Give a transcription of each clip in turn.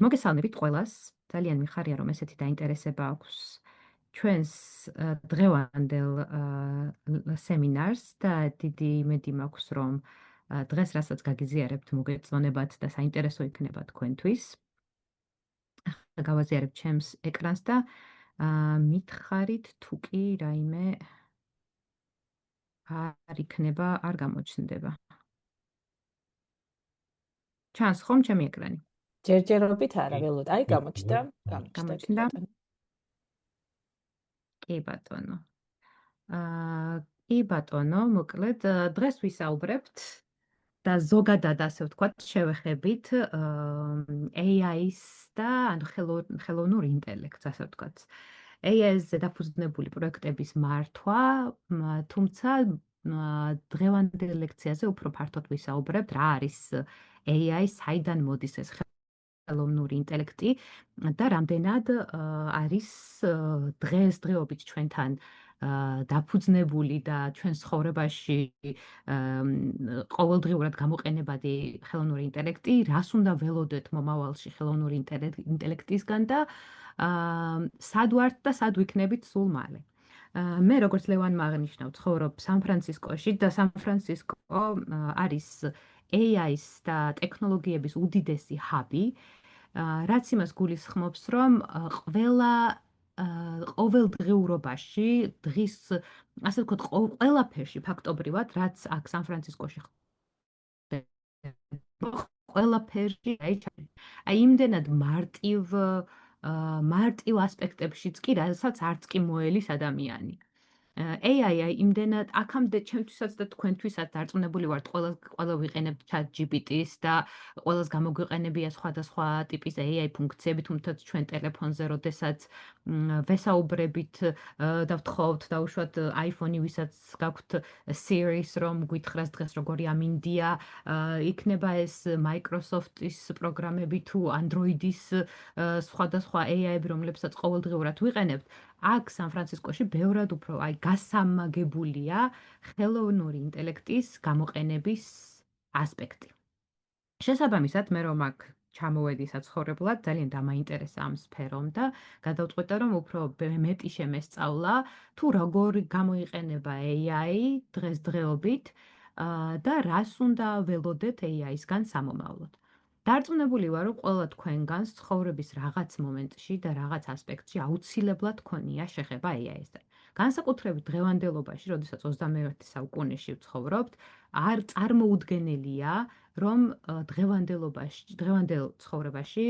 მოგესალმებით ყველას. ძალიან მიხარია, რომ ესეთი დაინტერესება აქვს ჩვენს დღევანდელ სემინარს და დიდი იმედი მაქვს, რომ დღეს რასაც გაგიზიარებთ, მოგეწონებათ და საინტერესო იქნება თქვენთვის. ახლა გავაზიარებ ჩემს ეკრანს და მითხარით თუ კი რაიმე არ იქნება, არ გამოჩნდება. ჩანს ხომ ჩემი ეკრანი? ჯერჯერობით არა, ველოდ. აი, გამოჩნდა გამოჩნდა? ბატონო. კი ბატონო. კი ბატონო, მოკლედ დღეს ვისაუბრებთ და ზოგადად ასე ვთქვათ, შევეხებით AI-ს და ან ხელოვნურ ინტელექტს, ასე ვთქვათ. AI-ზე დაფუძნებული პროექტების მართვა, თუმცა დღევანდელ ლექციაზე უფრო ფართოდ ვისაუბრებთ, რა არის AI, საიდან მოდის ეს ხელოვნური ინტელექტი და რამდენად არის დღესდღეობით ჩვენთან დაფუძნებული და ჩვენ ცხოვრებაში ყოველდღიურად გამოყენებადი ხელოვნური ინტელექტი, რას უნდა ველოდეთ მომავალში ხელოვნური ინტელექტისგან და სად ვართ და სად ვიქნებით სულ მალე. მე როგორც ლევანმა აღნიშნა, ვცხოვრობ სან-ფრანცისკოში და სან-ფრანცისკო არის AI-ს და ტექნოლოგიების უდიდესი ჰაბი, რაც იმას გულისხმობს, რომ ყოველდღიურობაში, დღის, ასე ვთქვათ, ყველაფერში ფაქტობრივად, რაც აქ სან-ფრანცისკოში ხდება, ყველაფერში აი იმდენად მარტივ ასპექტებშიც კი, რასაც არც კი მოელის ადამიანი. AI იმდენად აქამდე ჩემთვისაც და თქვენთვისაც დარწმუნებული ვართ, ყველა ვიყენებთ ChatGPT-ს და ყველას გამოგვიყენებია სხვადასხვა ტიპის AI ფუნქციები, თუმცა ჩვენ ტელეფონზე, როდესაც ვესაუბრებით და ვთხოვთ დაუშვათ iPhone-ი, ვისაც გაქვთ Siri-ს, რომ გითხრას დღეს როგორი ამინდია, იქნება ეს Microsoft-ის პროგრამები თუ Android-ის სხვადასხვა AI-ები, რომლებსაც ყოველდღიურად ვიყენებთ. აქ სან-ფრანცისკოში ბევრად უფრო გასამაგებულია ხელოვნური ინტელექტის გამოყენების ასპექტი. შესაბამისად, მე რომ აქ ჩამოვედი საცხოვრებლად, ძალიან დამაინტერესა ამ სფერომ და გადავწყვეტა, რომ უფრო მეტი შემესწავლა, თუ როგორ გამოიყენება AI დღესდღეობით და რას უნდა ველოდეთ AI-სგან სამომავლოდ. დარწმუნებული ვარ, რომ ყველა თქვენგანს ცხოვრების რაღაც მომენტში და რაღაც ასპექტში აუცილებლად ქონია შეხება AI-სთან. განსაკუთრებით დღევანდელობაში, როდესაც 21 საუკუნეში ვცხოვრობთ, არ წარმოუდგენელია, რომ დღევანდელ ცხოვრებაში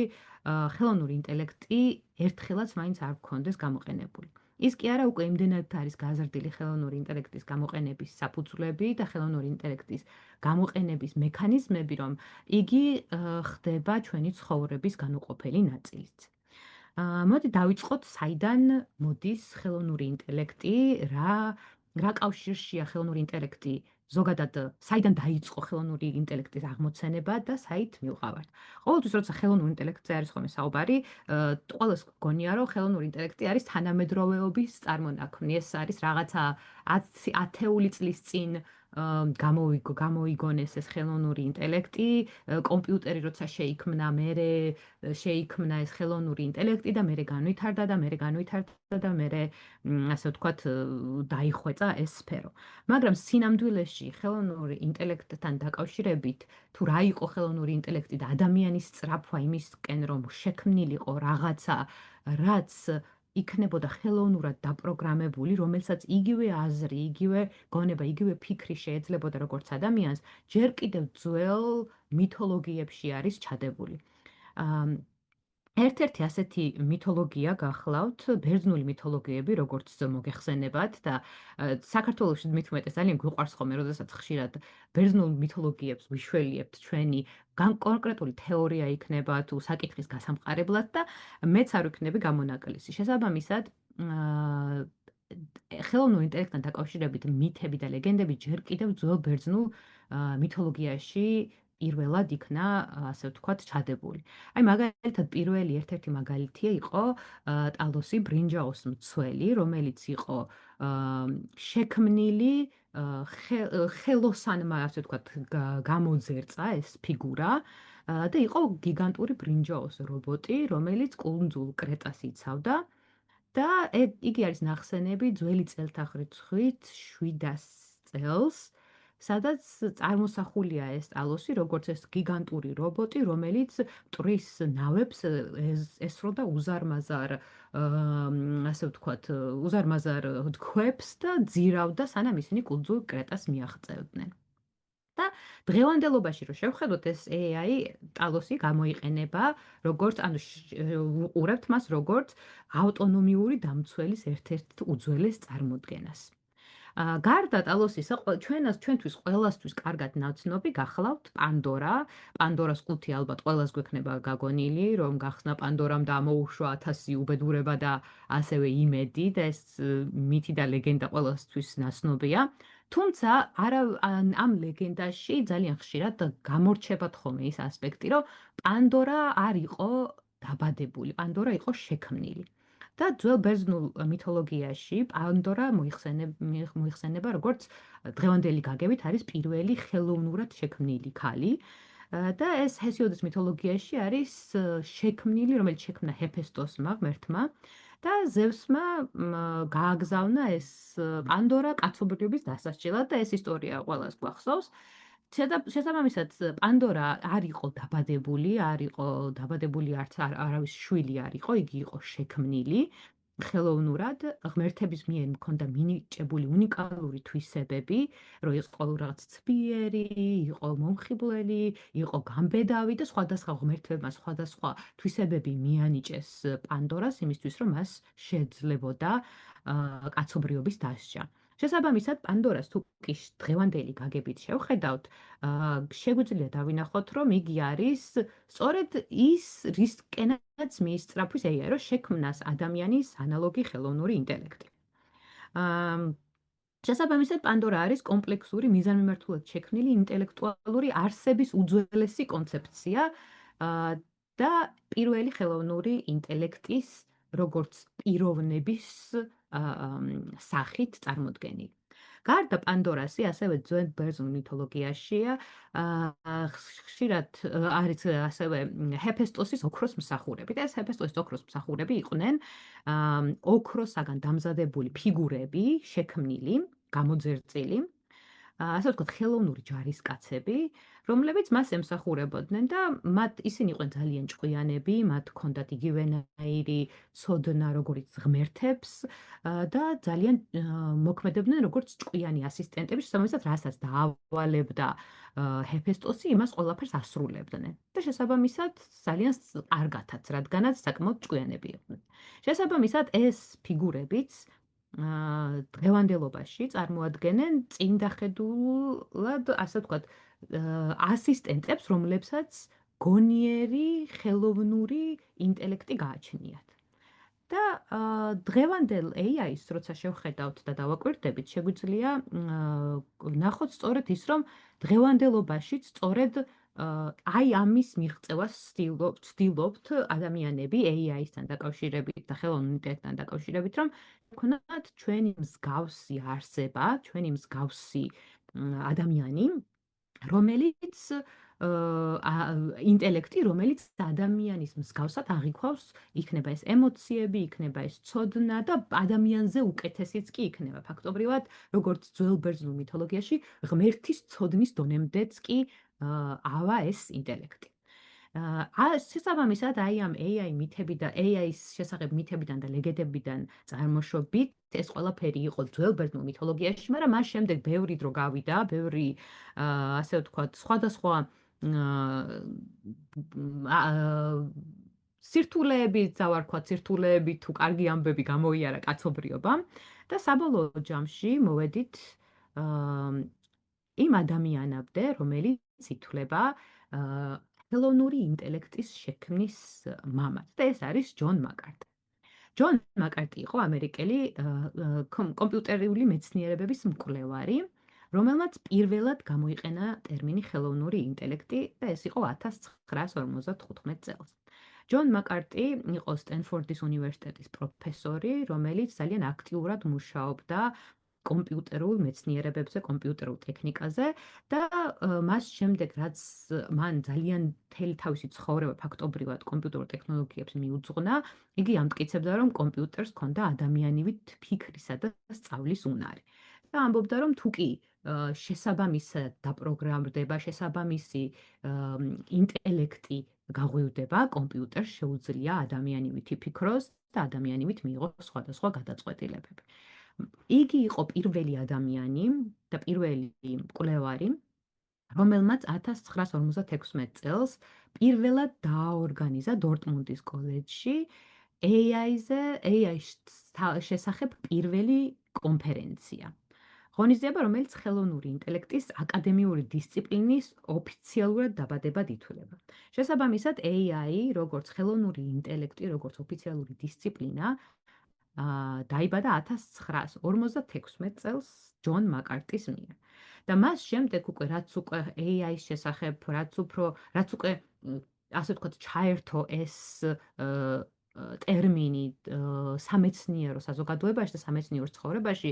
ხელოვნური ინტელექტი ერთხელაც მაინც არ გქონდეს გამოყენებული. ის კი არა, უკვე იმდენად არის გაზრდილი ხელოვნური ინტელექტის გამოყენების საფუძვლები და ხელოვნური ინტელექტის გამოყენების მექანიზმები, რომ იგი ხდება ჩვენი ცხოვრების განუყოფელი ნაწილიც. მოდი დავიწყოთ, საიდან მოდის ხელოვნური ინტელექტი, რა კავშირშია ხელოვნური ინტელექტი ზოგადად საიდან დაიწყო ხელოვნური ინტელექტის აღმოცენება და საით მივყავართ. ყოველთვის როცა ხელოვნური ინტელექტზე არის ხოლმე საუბარი, ყველას გონია, რომ ხელოვნური ინტელექტი არის თანამედროვეობის წარმონაქმნი. ეს არის რაღაცა 10 წლის წინ გამოიგონეს ეს ხელოვნური ინტელექტი, კომპიუტერი როცა შეიქმნა, მერე შეიქმნა ეს ხელოვნური ინტელექტი და მერე განვითარდა და მერე ასე ვთქვათ, დაიხვეწა ეს სფერო. მაგრამ სინამდვილეში ხელოვნური ინტელექტთან დაკავშირებით, თუ რა იყო ხელოვნური ინტელექტი და ადამიანის სწრაფვა იმისკენ, რომ შექმნილიყო რაღაცა, რაც იქნებოდა ხელოვნურად დაპროგრამებული, რომელსაც იგივე აზრი, იგივე გონება, იგივე ფიქრი შეეძლებოდა როგორც ადამიანს, ჯერ კიდევ ძველ მითოლოგიებში არის ჩადებული. ერთ-ერთი ასეთი მითოლოგია გახლავთ, ბერძნული მითოლოგიები, როგორც მოგეხსენებათ და საქართველოში მით უმეტეს ძალიან გვიყვარს ხოლმე, როდესაც ხშირად ბერძნულ მითოლოგიებს ვიშველიებთ ჩვენი კონკრეტული თეორია იქნება თუ საკითხის გასამყარებლად და მეც არ ვიქნები გამონაკლისი. შესაბამისად, ხელოვნურ ინტელექტთან დაკავშირებით მითები და ლეგენდები ჯერ კიდევ ძველ ბერძნულ მითოლოგიაში პირველად იქნა, ასე ვთქვათ, ჩადებული. აი მაგალითად პირველი ერთ-ერთი მაგალითია იყო ტალოსი ბრინჯაოს მცველი, რომელიც იყო შექმნილი ხელოსანმა, ასე ვთქვათ, გამოძერწა ეს ფიგურა და იყო გიგანტური ბრინჯაოს რობოტი, რომელიც კუნძულ კრეტას იცავდა და იგი არის ნახსენები ძველი წელთაღრიცხვით 700 წელს, სადაც წარმოსახულია ეს ტალოსი, როგორც ეს გიგანტური რობოტი, რომელიც მტვრის ნავებს ესროდა უზარმაზარ, ასე ვთქვათ, უზარმაზარ ქვებს და ძირავდა, სანამ ისინი კუნძულ კრეტას მიაღწევდნენ. და დღევანდელობაში რო შევხედოთ ეს AI ტალოსი გამოიყენება როგორც უყურებთ მას როგორც ავტონომიური დამცველის ერთ-ერთ უძველეს წარმოდგენას. გარდა ტალოსისა, ჩვენთვის ყველასთვის კარგად ნაცნობი გახლავთ პანდორა. პანდორას ყუთი ალბათ ყველას გვექნება გაგონილი, რომ გახსნა პანდორამ და ამოუშვა 1000 უბედურება და ასევე იმედი და ეს მითი და ლეგენდა ყველასთვის ნაცნობია. თუმცა ამ ლეგენდაში ძალიან ხშირად გამორჩება თხოვნე ის ასპექტი, რომ პანდორა არ იყო დაბადებული, პანდორა იყო შექმნილი. და ძველ ბერძნულ მითოლოგიაში პანდორა მოიხსენება როგორც დღევანდელი გაგებით არის პირველი ხელოვნურად შექმნილი ქალი. და ეს ჰესიოდეს მითოლოგიაში არის შექმნილი, რომელიც შექმნა ჰეფესტოსმა, ღმერთმა და ზევსმა გააგზავნა ეს პანდორა კაცობრიობის დასასჯელად და ეს ისტორია ყველას გვახსოვს. შესაბამისად, პანდორა არ იყო დაბადებული, არც არავის შვილი არ იყო, იგი იყო შექმნილი ხელოვნურად, ღმერთების მიერ მქონდა მინიჭებული უნიკალური თვისებები, რომ იყო რაღაც ცბიერი, იყო მომხიბვლელი, იყო გამბედავი და სხვადასხვა ღმერთებმა სხვადასხვა თვისებები მიანიჭეს პანდორას იმისთვის, რომ მას შეეძლებოდა კაცობრიობის დასჯა. შესაბამისად, პანდორას თუ კი დღევანდელი გაგებით შევხედავთ, შეგვიძლია დავინახოთ, რომ იგი არის სწორედ ის რისკენაც მიისწრაფვის AI, რომ შექმნას ადამიანის ანალოგი ხელოვნური ინტელექტი. შესაბამისად, პანდორა არის კომპლექსური, მიზანმიმართულად შექმნილი ინტელექტუალური არსების უძველესი კონცეფცია და პირველი ხელოვნური ინტელექტის როგორც პიროვნების სახით წარმოდგენილი. გარდა პანდორასი, ასევე ძველ ბერძნულ მითოლოგიაშია ხშირად არის ასევე ჰეფესტოსის ოქროს მსახურები. და ეს ჰეფესტოსის ოქროს მსახურები იყვნენ ოქროსაგან დამზადებული ფიგურები, შექმნილი, გამოძერწილი, ასე ვთქვათ, ხელოვნური ჯარისკაცები, რომლებიც მას ემსახურებოდნენ და ისინი იყვნენ ძალიან ჭკვიანები, მათ ჰქონდათ იგივენაირი ცოდნა, როგორც ღმერთებს და ძალიან მოქმედებდნენ როგორც ჭკვიანი ასისტენტები, შესაბამისად, რასაც დაავალებდა ჰეფესტოსი, იმას ყველაფერს ასრულებდნენ. და შესაბამისად, ძალიან კარგათაც, რადგანაც საკმაოდ ჭკვიანები იყვნენ. შესაბამისად, ეს ფიგურებიც დღევანდელობაში წარმოადგენენ წინდახედულად, ასე ვთქვათ, ასისტენტებს, რომლებსაც გონიერი ხელოვნური ინტელექტი გააჩნიათ. და დღევანდელ AI-ს, როცა შევხედავთ და დავაკვირდებით, შეგვიძლია ვნახოთ სწორედ ის, რომ დღევანდელობაშიც სწორედ აი ამის მიღწევას ვცდილობთ ადამიანები AI-სთან დაკავშირებით და ხელოვნურ ინტელექტთან დაკავშირებით, რომ ვქონათ ჩვენი მსგავსი არსება, ჩვენი მსგავსი ადამიანი, რომელიც ინტელექტი, რომელიც ადამიანის მსგავსად აღიქვავს, იქნება ეს ემოციები, იქნება ეს ცოდნა და ადამიანზე უკეთესიც კი იქნება. ფაქტობრივად, როგორც ძველ ბერძნულ მითოლოგიაში, ღმერთის ცოდნის დონემდეც კი ავა ეს ინტელექტი. შესაბამისად, აი ამ AI მითები და AI-ის შესახებ მითებიდან და ლეგენდებიდან წარმოშობით, ეს ყველაფერი იყო ძველ ბერძნულ მითოლოგიაში, მაგრამ მას შემდეგ ბევრი დრო გავიდა, ბევრი ასე ვთქვათ, სხვადასხვა სირთულეები თუ კარგი ამბები გამოიარა კაცობრიობამ და საბოლოო ჯამში მოვედით იმ ადამიანამდე, რომელიც ითვლება ხელოვნური ინტელექტის შექმნის მამად და ეს არის ჯონ მაკარტი. ჯონ მაკარტი იყო ამერიკელი კომპიუტერული მეცნიერებების მკვლევარი, რომელმაც პირველად გამოიყენა ტერმინი ხელოვნური ინტელექტი და ეს იყო 1955 წელს. ჯონ მაკარტი იყო სტენფორდის უნივერსიტეტის პროფესორი, რომელიც ძალიან აქტიურად მუშაობდა კომპიუტერულ მეცნიერებებზე, კომპიუტერულ ტექნიკაზე და მას შემდეგ რაც მან ძალიან მთელი თავისი ცხოვრება ფაქტობრივად კომპიუტერულ ტექნოლოგიებს მიუძღვნა, იგი ამტკიცებდა, რომ კომპიუტერს ჰქონდა ადამიანივით ფიქრისა და სწავლის უნარი. და ამბობდა, რომ თუ კი შესაბამისად დაპროგრამდება, შესაბამისი ინტელექტი გაღვივდება, კომპიუტერს შეუძლია ადამიანივით იფიქროს და ადამიანივით მიიღოს სხვადასხვა გადაწყვეტილებები. იგი იყო პირველი ადამიანი და პირველი მკვლევარი, რომელმაც 1956 წელს პირველად დააორგანიზა დორტმუნდის კოლეჯში AI-ის შესახებ პირველი კონფერენცია. ღონისძიება, რომელიც ხელოვნური ინტელექტის აკადემიური დისციპლინის ოფიციალურად დაბადებად ითვლება. შესაბამისად, AI, როგორც ხელოვნური ინტელექტი, როგორც ოფიციალური დისციპლინა, დაიბადა 1956 წელს ჯონ მაკარტის მიერ. და მას შემდეგ უკვე რაც უკვე AI-ის შესახებ, რაც უკვე ასე ვთქვათ, ჩაერთო ეს ტერმინი სამეცნიერო საზოგადოებაში და სამეცნიერო ცხოვრებაში,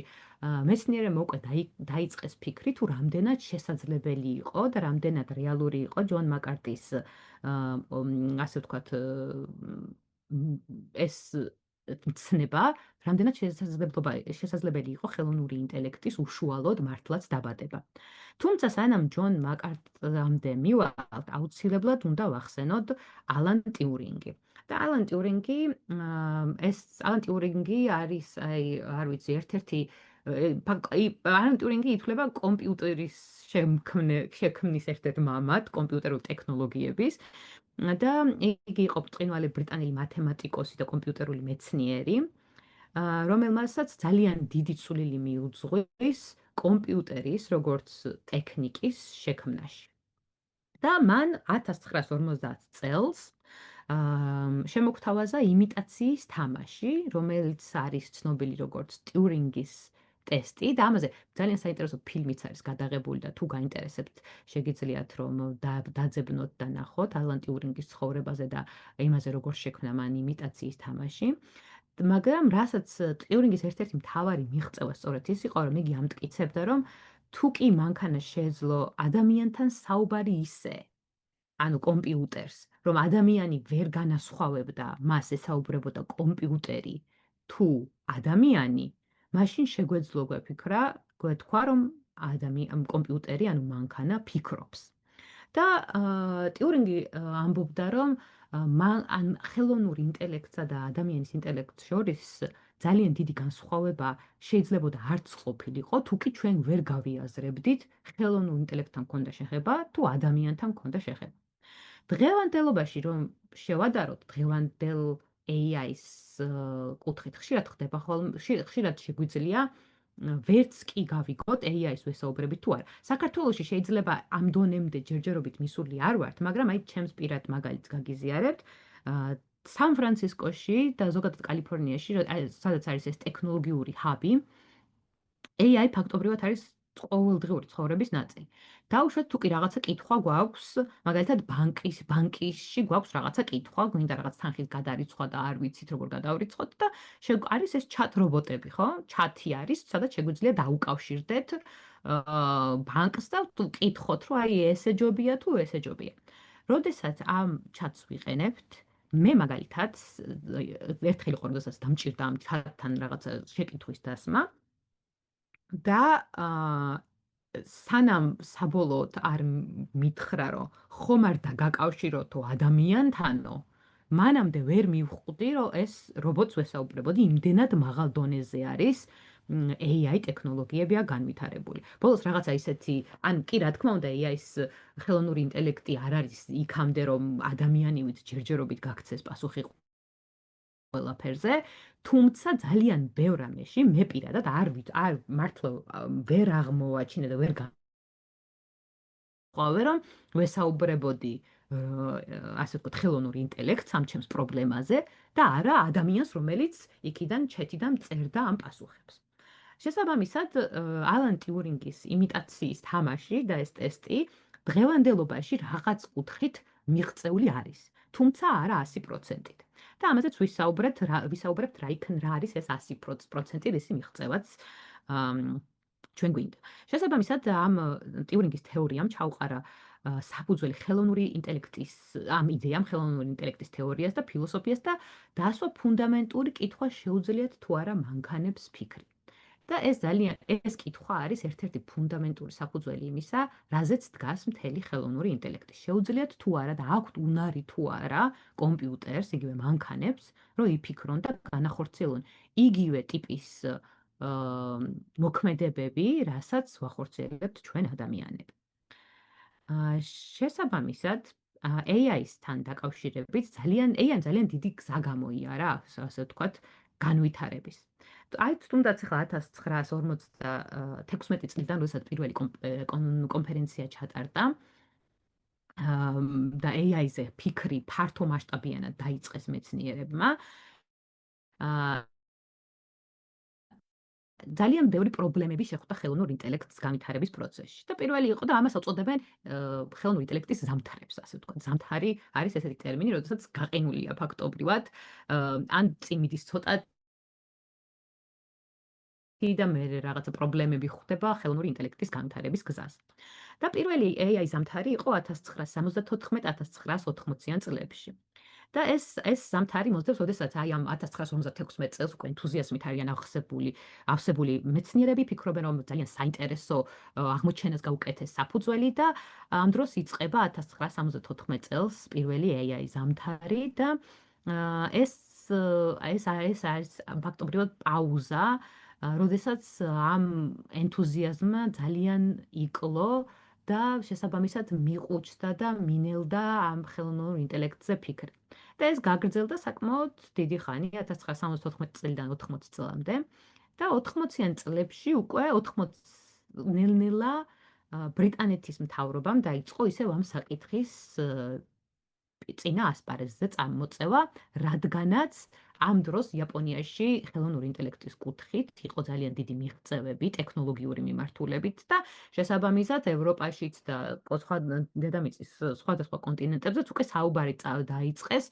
მეცნიერებმა უკვე დაიწყეს ფიქრი, თუ რამდენად შესაძლებელი იყო და რამდენად რეალური იყო ჯონ მაკარტის ასე ვთქვათ ეს ცნება, რამდენად შესაძლებელი იყო ხელოვნური ინტელექტის უშუალოდ მართლაც დაბადება. თუმცა სანამ ჯონ მაკარტამდე მივავალთ, აუცილებლად უნდა ვახსენოთ ალან ტიურინგი. და ალან ტიურინგი არის, არ ვიცი, ერთ-ერთი ალან ტიურინგი ითვლება კომპიუტერის შექმნის ერთ-ერთ მამად, კომპიუტერულ ტექნოლოგიების. და იგი იყო ბრწყინვალე ბრიტანელი მათემატიკოსი და კომპიუტერული მეცნიერი, რომელმასაც ძალიან დიდი წვლილი მიუძღვის კომპიუტერის როგორც ტექნიკის შექმნაში. და მან 1950 წელს შემოგთავაზა იმიტაციის თამაში, რომელიც არის ცნობილი როგორც ტიურინგის ტესტი და ამაზე ძალიან საინტერესო ფილმიც არის გადაღებული და თუ გაინტერესებთ, შეგიძლიათ რომ დაძებნოთ და ნახოთ ალან ტიურინგის ცხოვრებაზე და იმაზე როგორ შექმნა მან იმიტაციის თამაში. მაგრამ რასაც ტიურინგის ერთ-ერთი მთავარი მიღწევა სწორედ ის იყო, რომ იგი ამტკიცებდა, რომ თუ კი მანქანა შეეძლო ადამიანთან საუბარი ისე, ანუ კომპიუტერს, რომ ადამიანი ვერ განასხვავებდა მას ესაუბრებოდა კომპიუტერი თუ ადამიანი, მაშინ შეგვეძლო გვეთქვა, რომ კომპიუტერი, ანუ მანქანა ფიქრობს. და ტიურინგი ამბობდა, რომ ხელოვნურ ინტელექტსა და ადამიანის ინტელექტს შორის ძალიან დიდი განსხვავება შეიძლებოდა არც ყოფილიყო, თუ კი ჩვენ ვერ გავიაზრებდით ხელოვნურ ინტელექტთან მქონდა შეხება თუ ადამიანთან მქონდა შეხება. დღევანდელობაში რომ შევადაროთ დღევანდელ AI-ის კუთხით, ხშირად ხდება ხოლმე, ხშირად შეგვიძლია ვერც კი გავიგოთ AI-ის ვესაუბრებით თუ არა. საქართველოში შეიძლება ამ დონემდე ჯერჯერობით მისული არ ვართ, მაგრამ აი ჩემს პირად მაგალითს გაგიზიარებთ. სან-ფრანცისკოში და ზოგადად კალიფორნიაში, სადაც არის ეს ტექნოლოგიური ჰაბი, AI ფაქტობრივად არის ყოველდღიური ცხოვრების ნაწილი. დაუშვათ თუ კი რაღაცა კითხვა გვაქვს, მაგალითად ბანკში გვაქვს რაღაცა კითხვა, გვინდა რაღაც თანხის გადარიცხვა და არ ვიცით როგორ გადავრიცხოთ და არის ეს ჩატ რობოტები, ხო? ჩატი არის, სადაც შეგვიძლია დაუკავშირდეთ ბანკს და კითხოთ, რომ აი ესე ჯობია თუ ესე ჯობია. როდესაც ამ ჩატს ვიყენებთ, მე მაგალითად ერთხელ იყო, როდესაც დამჭირდა ამ ჩატთან რაღაცა შეკითხვის დასმა და სანამ საბოლოოდ არ მითხრა, რომ ხომ არ დაგაკავშიროთო ადამიანთანო, მანამდე ვერ მივხვდი, რომ ეს რობოტს ვესაუბრებოდი, იმდენად მაღალ დონეზე არის AI ტექნოლოგიებია განვითარებული. ბოლოს რაღაცა ისეთი, ან კი რა თქმა უნდა AI-ის ხელოვნური ინტელექტი არ არის იქამდე, რომ ადამიანივით ჯერჯერობით გაქცეს პასუხი ყველაფერზე, თუმცა ძალიან ბევრ რამეში მე პირადად არ მართლა ვერ აღმოვაჩინე და ვერ გავყვავე, რომ ვესაუბრებოდი ასე ვთქვათ ხელოვნური ინტელექტს ამ ჩემს პრობლემაზე და არა ადამიანს, რომელიც იქიდან ჩეთიდან წერდა ამ პასუხებს. შესაბამისად, ალან ტიურინგის იმიტაციის თამაში და ეს ტესტი დღევანდელობაში რაღაც კუთხით მიღწეული არის, თუმცა არა 100%-ით. და ამაზეც ვისაუბრებთ რა არის ეს 100% რისი მიღწევაც ჩვენ გვინდა. შესაბამისად, ამ ტიურინგის თეორიამ ჩაუყარა საფუძველი ხელოვნური ინტელექტის, ამ იდეამ ხელოვნური ინტელექტის თეორიას და ფილოსოფიას და დაასვა ფუნდამენტური კითხვა შეუძლიათ თუ არა მანქანებს ფიქრი. და ეს კითხვა არის ერთ-ერთი ფუნდამენტური საფუძველი იმისა, რაზეც დგას მთელი ხელოვნური ინტელექტი. შეუძლიათ თუ არა და აქვთ უნარი თუ არა კომპიუტერს, იგივე მანქანებს, რომ იფიქრონ და განახორციელონ იგივე ტიპის მოქმედებები, რასაც ვახორციელებთ ჩვენ ადამიანები. შესაბამისად, AI-სთან დაკავშირებით AI-ს ძალიან დიდი გზა გამოიარა, ასე ვთქვათ, განვითარების. აი თუნდაც ახლა 1956 წლიდან, როდესაც პირველი კონფერენცია ჩატარდა და AI-ზე ფიქრი ფართო მასშტაბიანად დაიწყეს მეცნიერებმა, ძალიან ბევრი პრობლემები შეხვდა ხელოვნურ ინტელექტს განვითარების პროცესში. და პირველი იყო და ამას უწოდებენ ხელოვნურ ინტელექტის ზამთარებს, ასე ვთქვათ. ზამთარი არის ესეთი ტერმინი, როდესაც გაყინულია ფაქტობრივად, ან წინ მიდის ცოტა და მე რაღაცა პრობლემები ხვდება ხელოვნური ინტელექტის განვითარების გზას. და პირველი AI ზამთარი იყო 1974-1980-იან წლებში. და ეს ზამთარი მოსდევს, როდესაც აი ამ 1956 წელს უკვე ენთუზიაზმით არიან ავსებული მეცნიერები, ფიქრობენ, რომ ძალიან საინტერესო აღმოჩენას გაუკეთეს საფუძველი და ამ დროს იწყება 1974 წელს პირველი AI ზამთარი და ეს არის ფაქტობრივად პაუზა, როდესაც ამ ენთუზიაზმმა ძალიან იკლო და შესაბამისად მიყუჩდა და მინელდა ამ ხელოვნურ ინტელექტზე ფიქრი. და ეს გაგრძელდა საკმაოდ დიდი ხანი 1974 წლიდან 80 წლამდე და 80-იან წლებში უკვე 80 ნელ-ნელა ბრიტანეთის მთავრობამ დაიწყო ისევ ამ საკითხის წინა ასპარეზზე წამოწევა, რადგანაც ამ დროს იაპონიაში ხელოვნური ინტელექტის კუთხით იყო ძალიან დიდი მიღწევები ტექნოლოგიური მიმართულებით და შესაბამისად ევროპაშიც და დედამიწის სხვადასხვა კონტინენტებზეც უკვე საუბარი დაიწყეს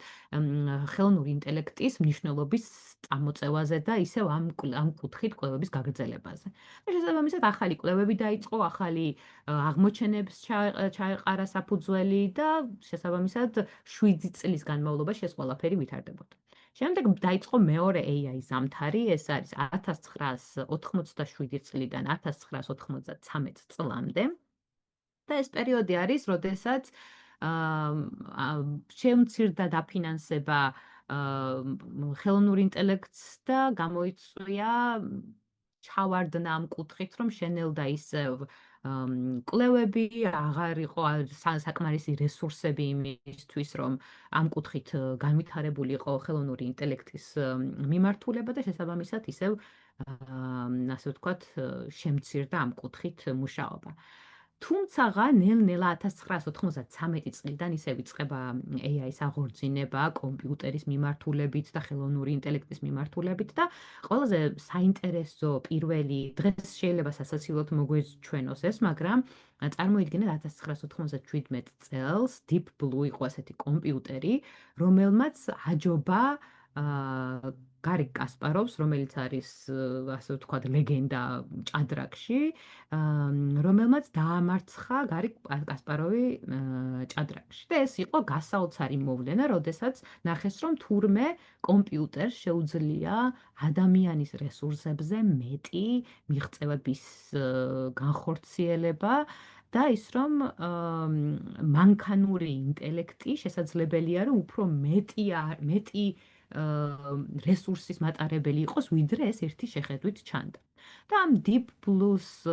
ხელოვნური ინტელექტის მნიშვნელობის წამოწევაზე და ისევ ამ კუთხით კვლევების გაგრძელებაზე. და შესაბამისად ახალი კვლევები დაიწყო, ახალი აღმოჩენებს ჩაეყარა საფუძველი და შესაბამისად 7 წლის განმავლობაში ეს ყველაფერი ვითარდებოდა. შემდეგ დაიწყო მეორე AI ზამთარი, ეს არის 1987 წლიდან 1993 წლამდე. და ეს პერიოდი არის, როდესაც შემცირდა დაფინანსება ხელოვნურ ინტელექტს და გამოიწვია ჩავარდნა ამ კუთხით, რომ შენელდა ისევ კვლევები, აღარ იყო საკმარისი რესურსები იმისთვის, რომ ამ კუთხით განვითარებული იყო ხელოვნური ინტელექტის მიმართულება და შესაბამისად ისევ ასე ვთქვათ, შემცირდა ამ კუთხით მუშაობა. თუმცა ნელ-ნელა 1993 წლიდან ისევ იწყება AI-ის აღორძინება კომპიუტერის მიმართულებით და ხელოვნური ინტელექტის მიმართულებით და ყველაზე საინტერესო პირველი დღეს შეიძლება სასაცილოდ მოგვეჩვენოს ეს, მაგრამ წარმოიდგინეთ 1997 წელს Deep Blue იყო ასეთი კომპიუტერი, რომელმაც აჯობა გარი კასპაროვს, რომელიც არის ასე ვთქვათ ლეგენდა ჭადრაკში, რომელმაც დაამარცხა გარი კასპაროვი ჭადრაკში. და ეს იყო გასაოცარი მოვლენა, როდესაც ნახეს, რომ თურმე კომპიუტერს შეუძლია ადამიანის რესურსებზე მეტი მიღწევების განხორციელება და ის რომ მანქანური ინტელექტი შესაძლებელია, რომ უფრო მეტი რესურსის მატარებელი იყოს, ვიდრე ეს ერთი შეხედვით ჩანდა. და ამ Deep Blue-ს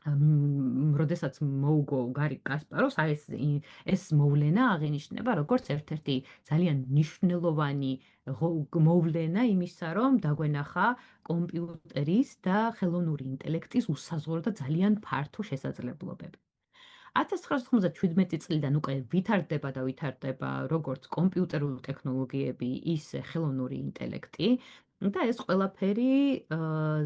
როდესაც მოუგო გარი კასპაროვს, ეს მოვლენა აღინიშნება როგორც ერთ-ერთი ძალიან მნიშვნელოვანი მოვლენა იმისა, რომ დაგვენახა კომპიუტერის და ხელოვნური ინტელექტის უსაზღვრო და ძალიან ფართო შესაძლებლობები. 1997 წლიდან უკვე ვითარდება როგორც კომპიუტერული ტექნოლოგიები, ისე ხელოვნური ინტელექტი და ეს ყველაფერი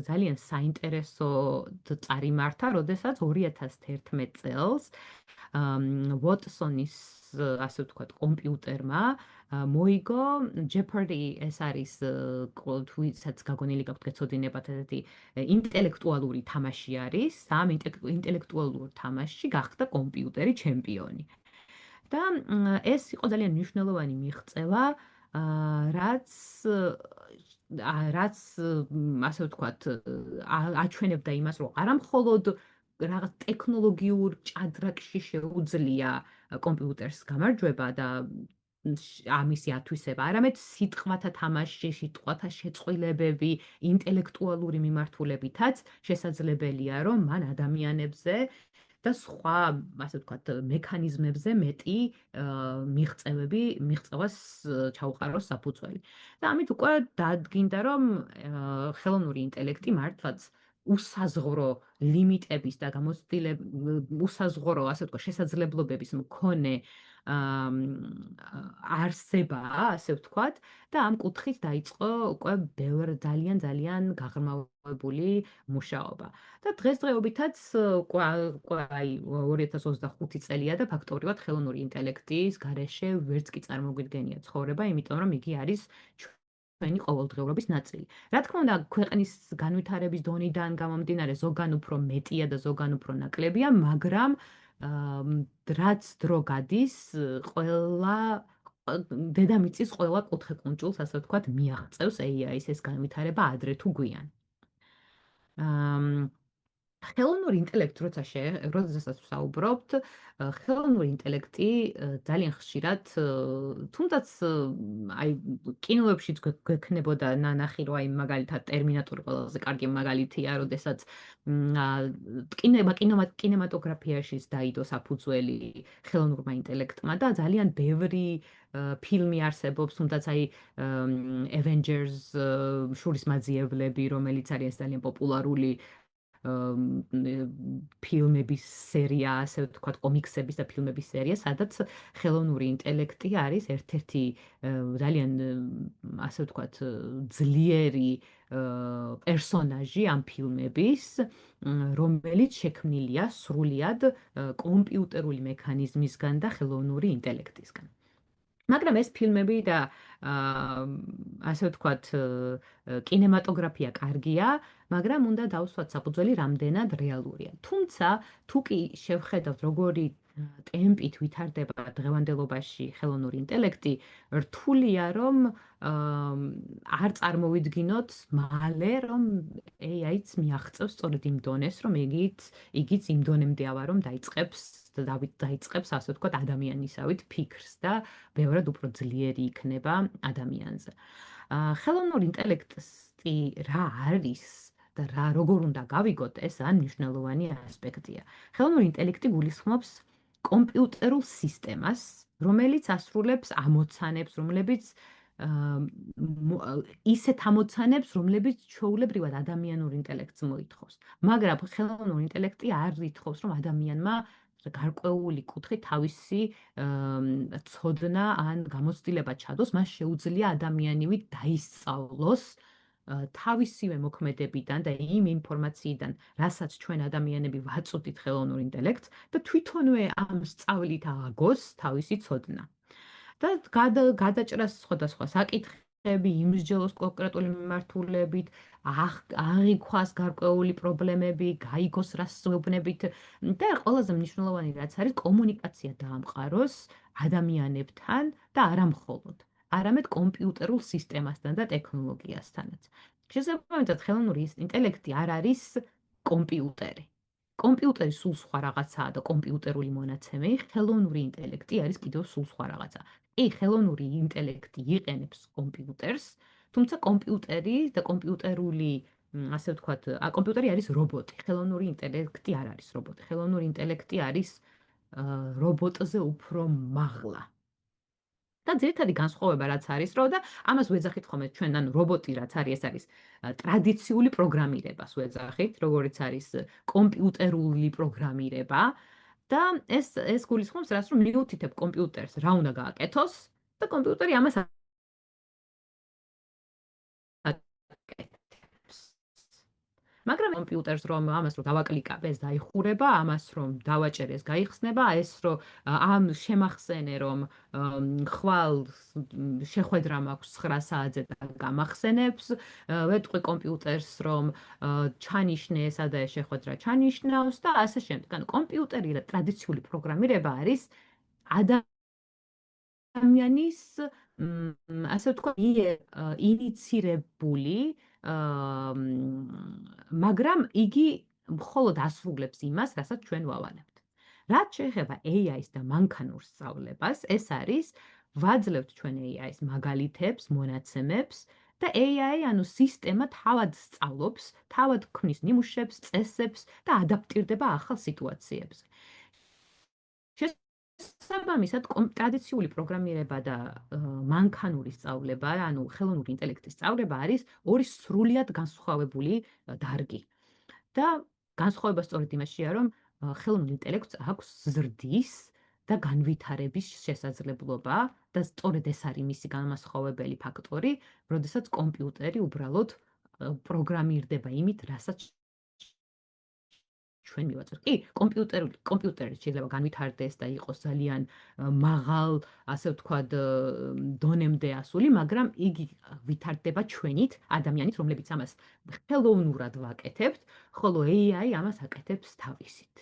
ძალიან საინტერესოდ წარიმართა, როდესაც 2011 წელს Watson-ის ასე ვთქვათ კომპიუტერმა მოიგო Jeopardy ეს არის თუისაც გაგონილი გაქვთ გეცოდინებათ ესეთი ინტელექტუალური თამაში არის და ამ ინტელექტუალურ თამაშში გახდა კომპიუტერი ჩემპიონი. და ეს იყო ძალიან მნიშვნელოვანი მიღწევა, რაც ასე ვთქვათ, აჩვენებდა იმას, რომ არა მხოლოდ რაღაც ტექნოლოგიურ ჭადრაკში შეუძლია კომპიუტერს გამარჯვება და ამისი ათვისება, არამედ სიტყვათა თამაში, სიტყვათა შეწყვილებები, ინტელექტუალური მიმართულებითაც შესაძლებელია, რომ მან ადამიანებზე და სხვა, ასე ვთქვათ, მექანიზმებზე მეტი მიღწევას ჩაუყაროს საფუძველი. და ამით უკვე დადგინდა, რომ ხელოვნური ინტელექტი მართლაც უსაზღვრო ლიმიტების და უსაზღვრო, ასე ვთქვათ, შესაძლებლობების მქონე არსებაა, ასე ვთქვათ, და ამ კუთხით დაიწყო უკვე ძალიან გაღრმავებული მუშაობა. და დღესდღეობითაც უკვე აი 2025 წელია და ფაქტობრივად ხელოვნური ინტელექტის გარეშე ვერც კი წარმოგვიდგენია ცხოვრება, იმიტომ რომ იგი არის ჩვენი ყოველდღიურობის ნაწილი. რა თქმა უნდა, ქვეყნის განვითარების დონიდან გამომდინარე, ზოგან უფრო მეტია და ზოგან უფრო ნაკლებია, მაგრამ რაც დრო გადის, დედამიწის ყველა კუთხე-კუნჭულს, ასე ვთქვათ, მიაღწევს AI-ის ეს განვითარება ადრე თუ გვიან. ხელოვნური ინტელექტი, როდესაც ვსაუბრობთ, ხელოვნური ინტელექტი ძალიან ხშირად, თუნდაც აი კინოებშიც გვექნებოდა ნანახი, რომ აი მაგალითად ტერმინატორი ყველაზე კარგი მაგალითია, როდესაც კინემატოგრაფიაშიც დაიდო საფუძველი ხელოვნურმა ინტელექტმა და ძალიან ბევრი ფილმი არსებობს, თუნდაც აი Avengers შურისმაძიებლები, რომელიც არის ძალიან პოპულარული ფილმების სერია, ასე ვთქვათ, კომიქსების და ფილმების სერია, სადაც ხელოვნური ინტელექტი არის ერთ-ერთი ძალიან, ასე ვთქვათ, ძლიერი პერსონაჟი ამ ფილმების, რომელიც შექმნილია სრულიად კომპიუტერული მექანიზმისგან და ხელოვნური ინტელექტისგან. მაგრამ ეს ფილმები და ასე ვთქვათ, კინემატოგრაფია კარგია, მაგრამ უნდა დავსვათ საფუძველი, რამდენად რეალურია. თუმცა, თუ კი შევხედავთ, როგორი ტემპით ვითარდება დღევანდელობაში ხელოვნური ინტელექტი, რთულია, რომ არ წარმოვიდგინოთ მალე, რომ AI-ც მიაღწევს სწორედ იმ დონეს, რომ იგიც იმ დონემდე ავა, რომ დაიწყებს, ასე ვთქვათ, ადამიანისავით ფიქრს და ბევრად უფრო ძლიერი იქნება ადამიანზე. ხელოვნური ინტელექტი რა არის და როგორ უნდა გავიგოთ, ეს მნიშვნელოვანი ასპექტია. ხელოვნური ინტელექტი გულისხმობს კომპიუტერულ სისტემას, რომელიც ასრულებს ამოცანებს, რომლებიც ისეთ ამოცანებს, რომლებიც ჩვეულებრივად ადამიანურ ინტელექტს მოითხოვს. მაგრამ ხელოვნური ინტელექტი არ ითხოვს, რომ ადამიანმა გარკვეული კუთხით თავისი ცოდნა ან გამოცდილება ჩადოს, მას შეუძლია ადამიანივით დაისწავლოს თავისივე მოქმედებიდან და იმ ინფორმაციიდან, რასაც ჩვენ ადამიანები ვაწვდით ხელოვნურ ინტელექტს და თვითონვე ამ სწავლით ააგოს თავისი ცოდნა. და გადაჭრას სხვადასხვა საკითხები, იმსჯელოს კონკრეტული მიმართულებით, აღიქვას გარკვეული პრობლემები, გაიგოს რას ვეუბნებით და ყველაზე მნიშვნელოვანი რაც არის, კომუნიკაცია დაამყაროს ადამიანებთან და არა მხოლოდ, არამედ კომპიუტერულ სისტემასთან და ტექნოლოგიასთანაც. შესაბამისად, ხელოვნური ინტელექტი არ არის კომპიუტერი. კომპიუტერი სულ სხვა რაღაცაა და კომპიუტერული მონაცემი, ხელოვნური ინტელექტი არის კიდევ სულ სხვა რაღაცა. ხელოვნური ინტელექტი იყენებს კომპიუტერს, თუმცა კომპიუტერი და კომპიუტერული, ასე ვთქვათ, კომპიუტერი არის რობოტი, ხელოვნური ინტელექტი არ არის რობოტი. ხელოვნური ინტელექტი არის რობოტზე უფრო მაღლა. და ძირითადი განსხვავება რაც არის, რომ და ამას ვეძახით ხოლმე ჩვენ, ანუ რობოტი რაც არის, ეს არის ტრადიციული პროგრამირებას ვეძახით, როგორც არის კომპიუტერული პროგრამირება და ეს გულისხმობს რას, რომ მიუთითებ კომპიუტერს რა უნდა გააკეთოს და კომპიუტერი ამას აკეთებს. მაგრამ კომპიუტერს რომ ამას რომ დავაკლიკაბ ეს დაიხურება, ამას რომ დავაჭერ ეს გაიხსნება, ეს რომ ამ შემახსენე რომ ხვალ შეხვედრა მაქვს 9 საათზე და გამახსენებს, ვეტყვი კომპიუტერს რომ ჩანიშნე ესა და ეს შეხვედრა ჩანიშნავს და ასე შემდეგ. ანუ კომპიუტერი და ტრადიციული პროგრამირება არის ადამიანის ასე ვთქვა ინიცირებული, მაგრამ იგი მხოლოდ ასრულებს იმას, რასაც ჩვენ ვავალებთ. რაც შეეხება AI-ს და მანქანურ სწავლებას, ეს არის ვაძლევთ ჩვენ AI-ს მაგალითებს, მონაცემებს და AI, ანუ სისტემა თავად სწავლობს, თავად ქმნის ნიმუშებს, წესებს და ადაპტირდება ახალ სიტუაციებზე. შესაბამისად, ტრადიციული პროგრამირება და მანქანური სწავლება, ანუ ხელოვნური ინტელექტის სწავლება არის ორი სრულიად განსხვავებული დარგი. და განსხვავება სწორედ იმაშია, რომ ხელოვნურ ინტელექტს აქვს ზრდის და განვითარების შესაძლებლობა და სწორედ ეს არის მისი განმასხვავებელი ფაქტორი, როდესაც კომპიუტერი უბრალოდ პროგრამირდება იმით, რასაც ჩვენ მივაწვევთ. კი, კომპიუტერი შეიძლება განვითარდეს და იყოს ძალიან მაღალ, ასე ვთქვათ, დონემდე ასული, მაგრამ იგი ვითარდება ჩვენით, ადამიანით, რომლებიც ამას ხელოვნურად ვაკეთებთ, ხოლო AI ამას აკეთებს თავისით.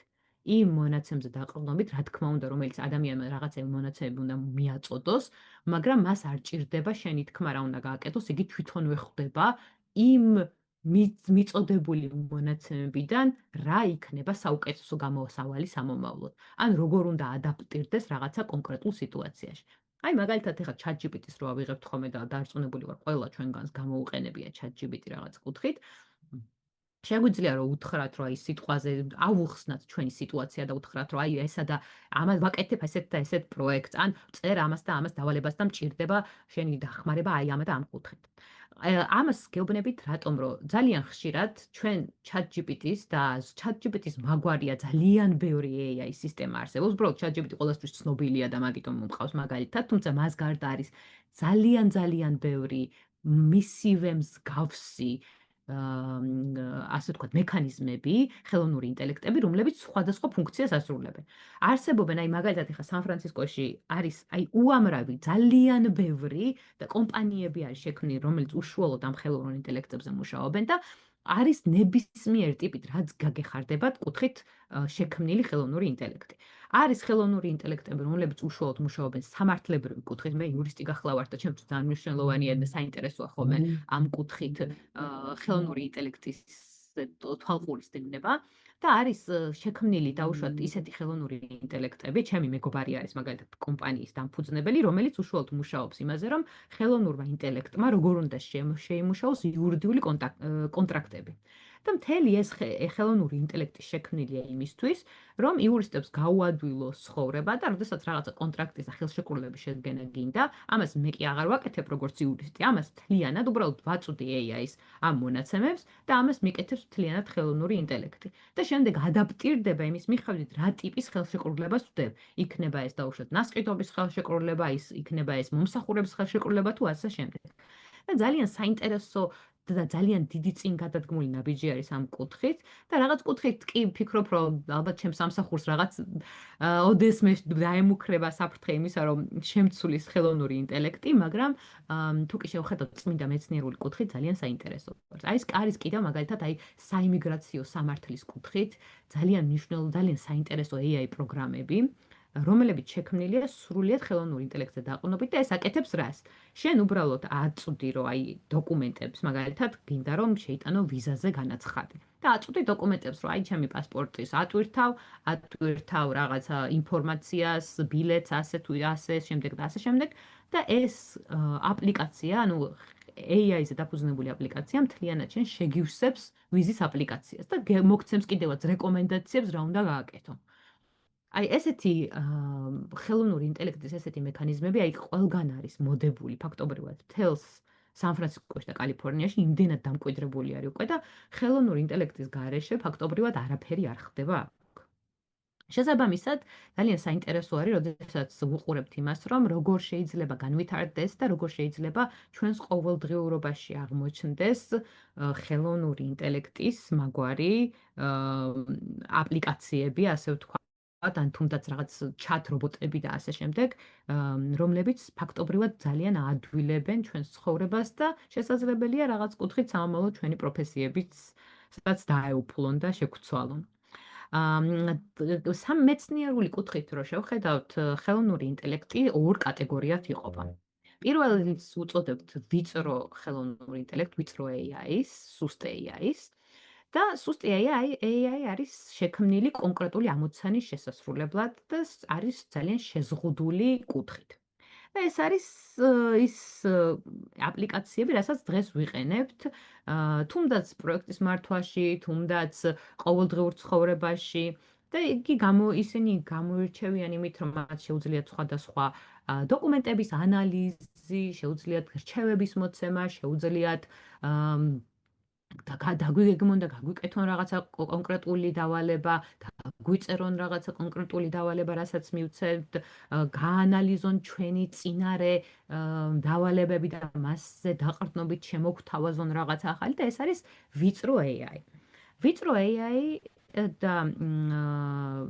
იმ მონაცემზე დაყრდნობით, რა თქმა უნდა, რომელიც ადამიანმა რაღაცა მონაცემები უნდა მიაწოდოს, მაგრამ მას არ ჭირდება შენი თქმა რა უნდა გააკეთოს, იგი თვითონვე ხვდება იმ მიწოდებული მონაცემებიდან რა იქნება საუკეთესო გამოსავალი სამომავლოდ. ან როგორ უნდა ადაპტირდეს რაღაცა კონკრეტულ სიტუაციაში. აი მაგალითად ეხლა ChatGPT-ს რო ავიღებთ ხოლმე და დარწმუნებული ვარ, ყველა ჩვენგანს გამოუყენებია ChatGPT რაღაც კუთხით. შეგვიძლია რომ უთხრათ რომ აი სიტყვაზე ავუხსნათ ჩვენი სიტუაცია და უთხრათ რომ აი ესა და ამას ვაკეთებ ესეთ და ესეთ პროექტს ან წერ ამას და ამას დავალებას და მჭირდება შენი დახმარება აი ამა და ამ კუთხით. ამას გეუბნებით რატომ რომ ძალიან ხშირად ჩვენ ChatGPT-ს და ChatGPT-ს მაგვარია ძალიან ბევრი AI სისტემა არსებობს. უბრალოდ ChatGPT ყველასთვის ცნობილია და მაგიტომ მომყავს მაგალითად, თუმცა მას გარდა არის ძალიან ბევრი მისივე მსგავსი ასე ვთქვათ, მექანიზმები, ხელოვნური ინტელექტები, რომლებიც სხვადასხვა ფუნქციას ასრულებენ. არსებობენ, აი მაგალითად ეხლა სან-ფრანცისკოში არის აი უამრავი, ძალიან ბევრი და კომპანიები არის შექმნილი, რომელიც უშუალოდ ამ ხელოვნურ ინტელექტებზე მუშაობენ და არის ნებისმიერ ტიპით, რაც გაგეხარდებათ, კუთხით შექმნილი ხელოვნური ინტელექტი. არის ხელოვნური ინტელექტები, რომლებიც უშუალოდ მუშაობენ სამართლებრივი კუთხით, მე იურისტი გახლა ვარ და ჩემთვის ძალიან მნიშვნელოვანია და საინტერესოა ხოლმე ამ კუთხით ხელოვნური ინტელექტის თვალყურის დებნება და არის შექმნილი დაუშვათ ისეთი ხელოვნური ინტელექტები, ჩემი მეგობარი არის მაგალითად კომპანიის დამფუძნებელი, რომელიც უშუალოდ მუშაობს იმაზე, რომ ხელოვნურმა ინტელექტმა როგორ უნდა შეიმუშაოს იურიდიული კონტრაქტები. და მთელი ეს ხელოვნური ინტელექტი შექმნილია იმისთვის, რომ იურისტებს გაუადვილოს ცხოვრება და როდესაც რაღაცა კონტრაქტის და ხელშეკრულების შედგენა გინდა, ამას მე კი აღარ ვაკეთებ როგორც იურისტი, ამას მთლიანად უბრალოდ ვაწვდი AI-ს ამ მონაცემებს და ამას მიკეთებს მთლიანად ხელოვნური ინტელექტი. და შემდეგ ადაპტირდება იმის მიხედვით, რა ტიპის ხელშეკრულებას ვდებ. იქნება ეს დაუშვათ ნასყიდობის ხელშეკრულება, იქნება ეს მომსახურების ხელშეკრულება თუ ასე შემდეგ. და ძალიან საინტერესო და ძალიან დიდი წინ გადადგმული ნაბიჯი არის ამ კუთხით და რაღაც კუთხით კი ვფიქრობ, რომ ალბათ ჩემს სამსახურს რაღაც ოდესმე დაემუქრება საფრთხე იმისა, რომ შემცვლის ხელოვნური ინტელექტი, მაგრამ თუ კი შევხედოთ წმინდა მეცნიერული კუთხით ძალიან საინტერესო. აი ეს არის კიდევ მაგალითად აი საიმიგრაციო სამართლის კუთხით ძალიან მნიშვნელოვანი, ძალიან საინტერესო AI პროგრამები, რომლებიც შექმნილია სრულიად ხელოვნურ ინტელექტზე დაყრდნობით და ეს აკეთებს რას? შენ უბრალოდ აწვდი რომ აი დოკუმენტებს, მაგალითად, გინდა რომ შეიტანო ვიზაზე განაცხადი. და აწვდი დოკუმენტებს, რომ აი ჩემი პასპორტის ატვირთავ რაღაცა ინფორმაციას, ბილეთს, ასე თუ ასე, შემდეგ და ასე შემდეგ და ეს აპლიკაცია, ანუ AI-ზე დაფუძნებული აპლიკაცია მთლიანად შენ შეგივსებს ვიზის აპლიკაციას და მოგცემს კიდევაც რეკომენდაციებს რა უნდა გააკეთო. აი ესეთი ხელოვნური ინტელექტის ესეთი მექანიზმები აი ყველგან არის მოდებული ფაქტობრივად მთელს სან-ფრანცისკოში და კალიფორნიაში იმდენად დამკვიდრებული არის უკვე და ხელოვნური ინტელექტის გარეშე ფაქტობრივად არაფერი არ ხდება აქ. შესაბამისად, ძალიან საინტერესო არის, როდესაც ვუყურებთ იმას, რომ როგორ შეიძლება განვითარდეს და როგორ შეიძლება ჩვენს ყოველდღიურობაში აღმოჩნდეს ხელოვნური ინტელექტის მაგვარი აპლიკაციები, ასე ვთქვათ, ან თუნდაც რაღაც ჩატ რობოტები და ასე შემდეგ, რომლებიც ფაქტობრივად ძალიან აადვილებენ ჩვენს ცხოვრებას და შესაძლებელია რაღაც კუთხით სამომავლო ჩვენი პროფესიებიც სადაც დაეუფლონ და შეგვცვალონ. სამეცნიერული კუთხით რო შევხედავთ, ხელოვნური ინტელექტი ორ კატეგორიად იყოფა. პირველს უწოდებთ ვიწრო ხელოვნურ ინტელექტს, ვიწრო AI-ს, სუსტ AI-ს და სუსტი AI არის შექმნილი კონკრეტული ამოცანის შესასრულებლად და არის ძალიან შეზღუდული კუთხით. და ეს არის ის აპლიკაციები, რასაც დღეს ვიყენებთ, თუნდაც პროექტის მართვაში, თუნდაც ყოველდღიურ ცხოვრებაში და ისინი გამოირჩევიან იმით, რომ მათ შეუძლიათ სხვადასხვა დოკუმენტების ანალიზი, შეუძლიათ რჩევების მოცემა, შეუძლიათ დაგვიგეგმონ და გაგვიკეთონ რაღაცა კონკრეტული დავალება, დაგვიწერონ რაღაცა კონკრეტული დავალება, რასაც მივცემთ, გაანალიზონ ჩვენი წინარე დავალებები და მასზე დაყრდნობით შემოგთავაზონ რაღაცა ახალი და ეს არის ვიწრო AI. ვიწრო AI და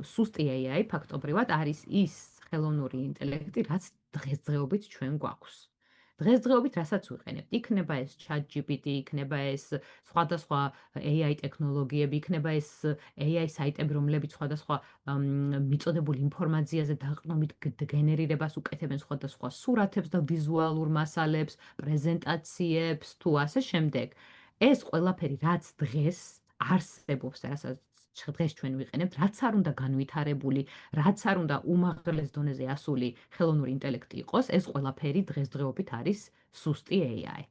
სუსტი AI ფაქტობრივად არის ის ხელოვნური ინტელექტი, რაც დღესდღეობით ჩვენ გვაქვს. დღესდღეობით რასაც ვიყენებთ, იქნება ეს ChatGPT, იქნება ეს სხვადასხვა AI ტექნოლოგიები, იქნება ეს AI საიტები, რომლებიც სხვადასხვა მიწოდებული ინფორმაციაზე დაყრდნობით გენერირებას უკეთებენ სხვადასხვა სურათებს და ვიზუალურ მასალებს, პრეზენტაციებს თუ ასე შემდეგ. ეს ყველაფერი რაც დღეს არსებობს, რასაც დღეს ჩვენ ვიყენებთ, რაც არ უნდა განვითარებული, რაც არ უნდა უმაღლეს დონეზე ასული ხელოვნური ინტელექტი იყოს, ეს ყველაფერი დღესდღეობით არის სუსტი AI.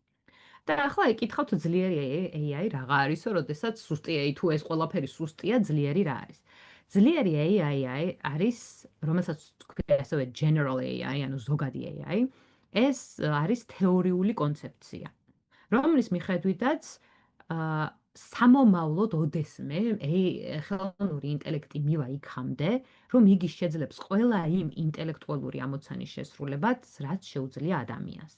და ახლა ეკითხავთ ძლიერი AI რაღა არისო, როდესაც სუსტი AI თუ ეს ყველაფერი სუსტია, ძლიერი რა არის? ძლიერი AI არის, რომელსაც თქვია ასევე general AI, ანუ ზოგადი AI, ეს არის თეორიული კონცეფცია, რომლის მიხედვითაც სამომავლოდ ოდესმე ხელოვნური ინტელექტი მივა იქამდე, რომ იგი შეძლებს ყველა იმ ინტელექტუალური ამოცანის შესრულებას, რაც შეუძლია ადამიანს.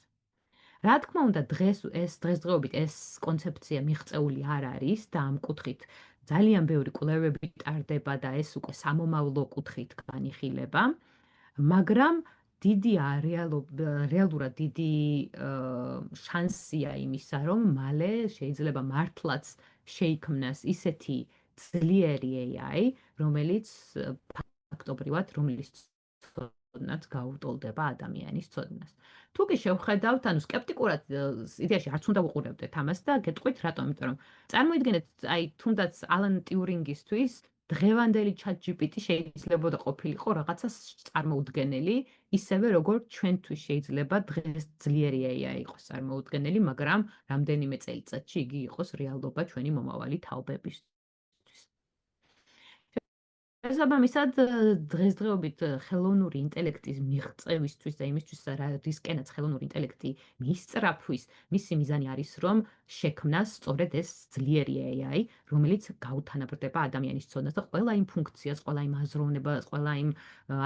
რა თქმა უნდა, დღესდღეობით ეს კონცეფცია მიღწეული არ არის და ამ კუთხით ძალიან ბევრი კვლევები ტარდება და ეს უკვე სამომავლო კუთხით განიხილება, მაგრამ რეალურად დიდი შანსია იმისა, რომ მალე შეიძლება მართლაც შეიქმნას ისეთი ძლიერი AI, რომელიც ფაქტობრივად რომლის ცოდნაც გაუტოლდება ადამიანის ცოდნას. თუ კი შევხედავთ, ანუ სკეპტიკურად იდეაში არც უნდა ვუყურებდეთ ამას და გეტყვით რატომ, იმიტომ რომ წარმოიდგინეთ, აი თუნდაც ალან ტიურინგისთვის დღევანდელი ChatGPT შეიძლება ყოფილიყო რაღაცა წარმოუდგენელი, ისევე როგორც ჩვენთვის შეიძლება დღეს ძლიერი AI იყოს წარმოუდგენელი, მაგრამ რამდენიმე წელიწადში იგი იყოს რეალობა ჩვენი მომავალი თაობებისთვის. შესაბამისად, დღესდღეობით ხელოვნური ინტელექტის მიღწევისთვის და იმისთვის, რისკენაც ხელოვნური ინტელექტი მისწრაფვის, მისი მიზანი არის, რომ შექმნას სწორედ ეს ძლიერი AI, რომელიც გაუთანაბრდება ადამიანის ცოდნას და ყველა იმ ფუნქციას, ყველა იმ აზროვნებას, ყველა იმ,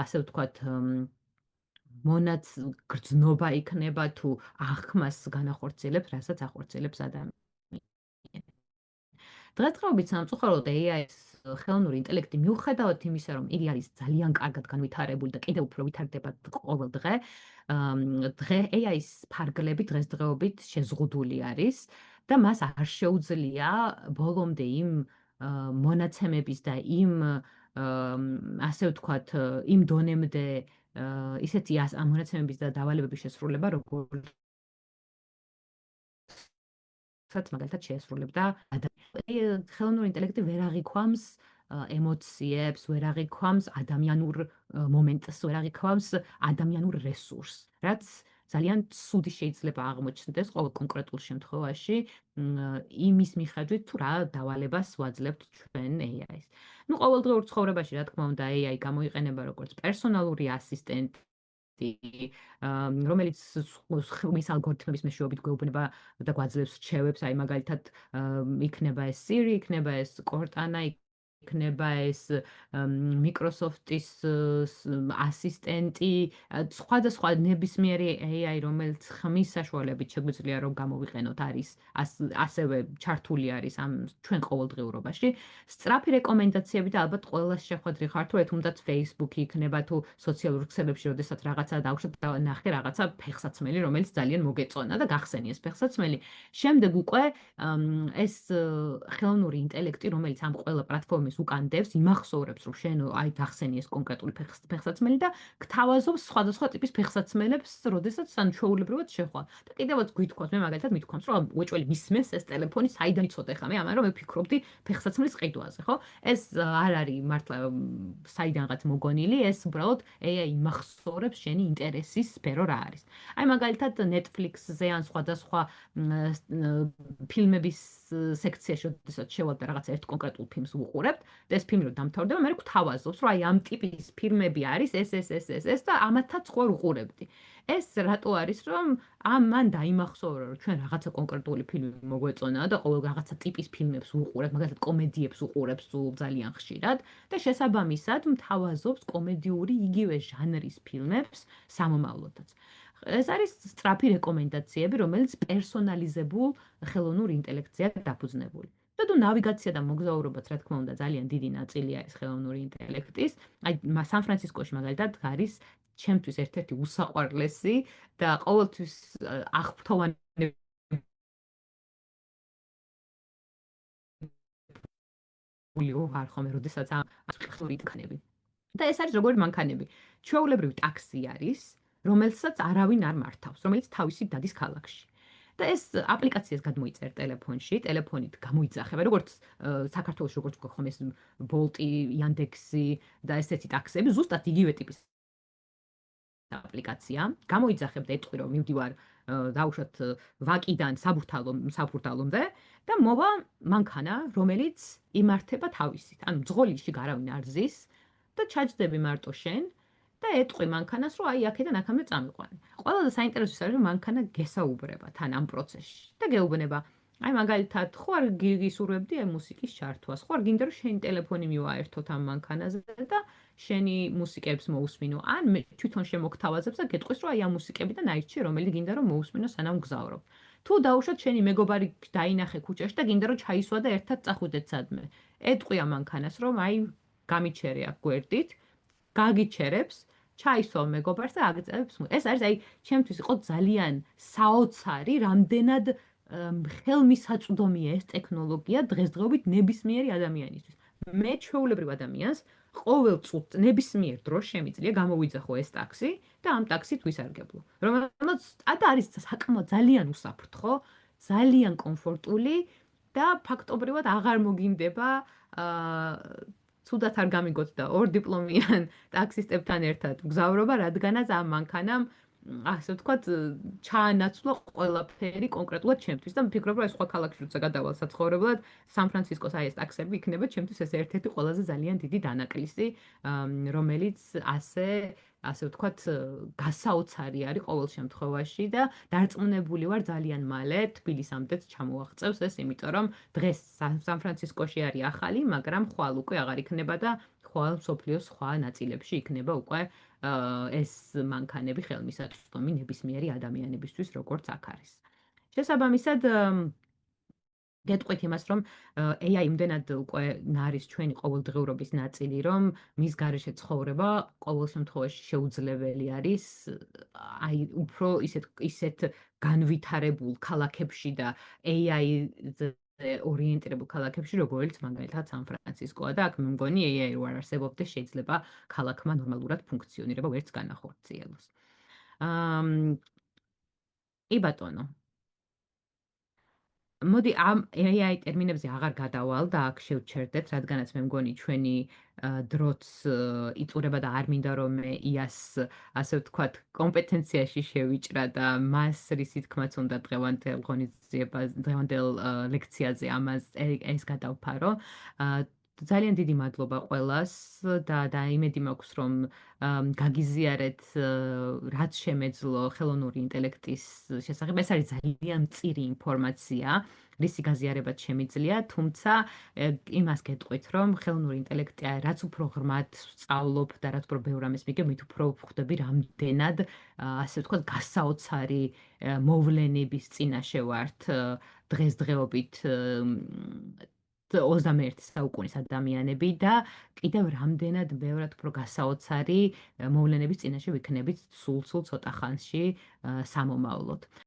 ასე ვთქვათ, მონაც გრძნობა იქნება თუ აღქმას განახორციელებს, რასაც ახორციელებს ადამიანი. დღესდღეობით სამწუხაროდ AI-ს ხელოვნური ინტელექტი მიუხედავად იმისა, რომ იგი არის ძალიან კარგად განვითარებული და კიდევ უფრო ვითარდება ყოველ დღე, AI-ს ფარგლები დღესდღეობით შეზღუდული არის და მას არ შეუძლია ბოლომდე იმ მონაცემების და იმ ასე ვთქვათ, იმ დონემდე ისეთი მონაცემების და დავალებების შესრულება, როგორც მაგალითად შეესრულებდა ხელოვნური ინტელექტი ვერ აღიქვამს ემოციებს, ვერ აღიქვამს ადამიანურ მომენტს, ვერ აღიქვამს ადამიანურ რესურსს, რაც ძალიან ცუდი შეიძლება აღმოჩნდეს ყოველ კონკრეტულ შემთხვევაში იმის მიხედვით, თუ რა დავალებას ვაძლევთ ჩვენ AI-ს. ნუ ყოველდღიურ ცხოვრებაში, რა თქმა უნდა, AI გამოიყენება როგორც პერსონალური ასისტენტი, რომელიც ხმის ალგორითმების მეშვეობით გვეუბნება და გვაძლევს რჩევებს, აი მაგალითად იქნება ეს Siri, იქნება ეს Cortana, იქნება ეს Microsoft-ის ასისტენტი, სხვადასხვა ნებისმიერი AI, რომელიც ხმის საშუალებით შეგვიძლია რომ გამოვიყენოთ, არის ასევე ჩართული არის ამ ჩვენ ყოველდღიურობაში. სწრაფი რეკომენდაციები და ალბათ ყველა შეხვედრი ხარ თუ თუნდაც Facebook-ი იქნება თუ სოციალურ ქსელებში, როდესაც რაღაცა დავუშვათ და ნახე რაღაცა ფეხსაცმელი, რომელიც ძალიან მოგეწონა და გახსენი ეს ფეხსაცმელი. შემდეგ უკვე ეს ხელოვნური ინტელექტი, რომელიც ამ ყველა პლატფორმის უკან დევს, იმახსოვრებს, რომ შენ აი გახსენი ეს კონკრეტული ფეხსაცმელი და გთავაზობს სხვადასხვა ტიპის ფეხსაცმელებს, როდესაც ან ჩვეულებრივად შეხვალ. და კიდევაც გვითხოვს, მე მაგალითად მithქვამს, რომ უეჭველი მისმენს ეს ტელეფონი საიდან იცოდე ხა მე ამან რომ მე ვფიქრობდი ფეხსაცმლის ყიდვაზე, ხო? ეს არ არის მართლა საიდანღაც მოგონილი, ეს უბრალოდ AI იმახსოვრებს შენი ინტერესის სფერო რა არის. აი მაგალითად Netflix-ზე ან სხვადასხვა ფილმების სექციაში, როდესაც შევალ და რაღაცა ერთ კონკრეტულ ფილმს ვუყურებთ, და ეს ფილმი რომ დამთავრდება, მე გვთავაზობს, რომ აი ამ ტიპის ფილმები არის ეს და ამათაც ხო ვუყურებდი. ეს რატო არის, რომ მან დაიმახსოვრა, რომ ჩვენ რაღაცა კონკრეტული ფილმი მოგვეწონა და ყოველ რაღაცა ტიპის ფილმებს ვუყურებთ, მაგალითად კომედიებს ვუყურებთ ძალიან ხშირად და შესაბამისად მთავაზობს კომედიური იგივე ჟანრის ფილმებს სამომავლოდაც. ეს არის სწრაფი რეკომენდაციები, რომელიც პერსონალიზებულ ხელოვნურ ინტელექტზეა დაფუძნებული. და თუ ნავიგაცია და მოგზაურობაც, რა თქმა უნდა, ძალიან დიდი ნაწილია ეს ხელოვნური ინტელექტის. აი, სან-ფრანცისკოში მაგალითად არის ჩემთვის ერთ-ერთი უსაყვარლესი და ყოველთვის აღფრთოვანებული ვარ ხომ, როდესაც ამ ხელოვნური მანქანები. და ეს არის როგორი მანქანები? ჩვეულებრივი ტაქსი არის, რომელსაც არავინ არ მართავს, რომელიც თავისი დადის ქალაქში. და ეს აპლიკაციას გადმოიწერ ტელეფონში, ტელეფონით გამოიძახება, როგორც საქართველოში როგორც გქონდეს ეს Bolt-ი, Yandex-ი და ესეთი ტაქსები, ზუსტად იგივე ტიპის აპლიკაცია. გამოიძახებ და ეტყვი რომ მივდივარ დავუშვათ ვაკიდან საფურთალომდე და მოვა მანქანა, რომელიც იმართება თავისით. ანუ ძღოლიში გარავინ არ ზის და ჩაჯდები მარტო შენ და ეტყვი მანქანას, რომ აი აქედან აქამდე წამიყვანე. ყველაზე საინტერესო არის, რომ მანქანა გესაუბრება თან ამ პროცესში და გეუბნება, აი მაგალითად, ხო არ გიგისურვებდი აი მუსიკის ჩართვას, ხო არ გინდა რომ შენი ტელეფონი მივაერთოთ ამ მანქანაზე და შენი მუსიკებს მოусმინო, ან მე თვითონ შემოგთავაზებს და გეტყვის, რომ აი ამ მუსიკებიდან აირჩიე, რომელი გინდა რომ მოусმინო სანამ გზავრობ. თუ დაუშვათ შენი მეგობარი დაინახე ქუჩაში და გინდა რომ ჩაისვა და ერთად წახვიდეთ სადმე. ეტყვი ამ მანქანას, რომ აი გამიჩერე აქ გვერდით, გაგიჩერებს, ჩაისვავ მეგობარს და აგწევებს. ეს არის აი ჩემთვის იყო ძალიან საოცარი, რამდენად ხელმისაწვდომია ეს ტექნოლოგია დღესდღეობით ნებისმიერი ადამიანისთვის. მე ჩვეულებრივ ადამიანს ყოველ წუთს ნებისმიერ დროს შემიძლია გამოვიძახო ეს ტაქსი და ამ ტაქსით ვისარგებლო. რომელიც არის საკმაოდ ძალიან უსაფრთხო, ძალიან კომფორტული და ფაქტობრივად აღარ მოგინდება ცუდად არ გამიგოთ და ორ დიპლომიან ტაქსისტებთან ერთად გზავრობა, რადგანაც ამ მანქანამ ასე ვთქვათ, ჩაანაცვლა ყველაფერი კონკრეტულად ჩემთვის და მფიქრობ, რომ ეს სხვა ქალაქში როცა გადავალ საცხოვრებლად, სან-ფრანცისკოს აი ეს ტაქსები იქნება ჩემთვის ეს ერთ-ერთი ყველაზე ძალიან დიდი დანაკლისი, რომელიც ასე ვთქვათ, გასაოცარი არის ყოველ შემთხვევაში და დარწმუნებული ვარ ძალიან მალე თბილისამდეც ჩამოაღწევს ეს, იმიტომ რომ დღეს სან-ფრანცისკოში არის ახალი, მაგრამ ხვალ უკვე აღარ იქნება და ხვალ მსოფლიოს სხვა ნაწილებში იქნება უკვე ეს მანქანები ხელმისაწვდომი ნებისმიერი ადამიანებისთვის, როგორც აქ არის. შესაბამისად, გეტყვით იმას, რომ AI იმდენად უკვე არის ჩვენი ყოველდღიურობის ნაწილი, რომ მის გარეშე ცხოვრება ყოველ შემთხვევაში შეუძლებელი არის, აი უფრო ისეთ განვითარებულ ქალაქებში და AI-ზე ორიენტირებულ ქალაქებში, როგორც მაგალითად სან-ფრანცისკოა და აქ მე მგონი AI რო არ არსებობდეს, შეიძლება ქალაქმა ნორმალურად ფუნქციონირება ვერც განახორციელოს. კი ბატონო. მოდი ამ AI ტერმინებზე აღარ გადავალ და აქ შევჩერდეთ, რადგანაც მე მგონი ჩვენი დროც იწურება და არ მინდა რომ მე იას ასე ვთქვათ კომპეტენციაში შევიჭრა და მას რისი თქმაც უნდა დღევანდელ ლექციაზე ამას ეს გადავფარო. ძალიან დიდი მადლობა ყველას და იმედი მაქვს რომ გაგიზიარეთ რაც შემეძლო ხელოვნური ინტელექტის შესახებ. ეს არის ძალიან მწირი ინფორმაცია, რისი გაზიარებაც შემიძლია, თუმცა იმას გეტყვით, რომ ხელოვნური ინტელექტი რაც უფრო ღრმად სწავლობ და რაც უფრო ბევრ ამის მიგებ, მით უფრო ვხვდები, რამდენად ასე ვთქვათ, გასაოცარი მოვლენების წინაშე ვართ დღესდღეობით 21 საუკუნის ადამიანები და კიდევ რამდენად ბევრად უფრო გასაოცარი მოვლენების წინაშე ვიქნებით სულ ცოტა ხანში სამომავლოდ.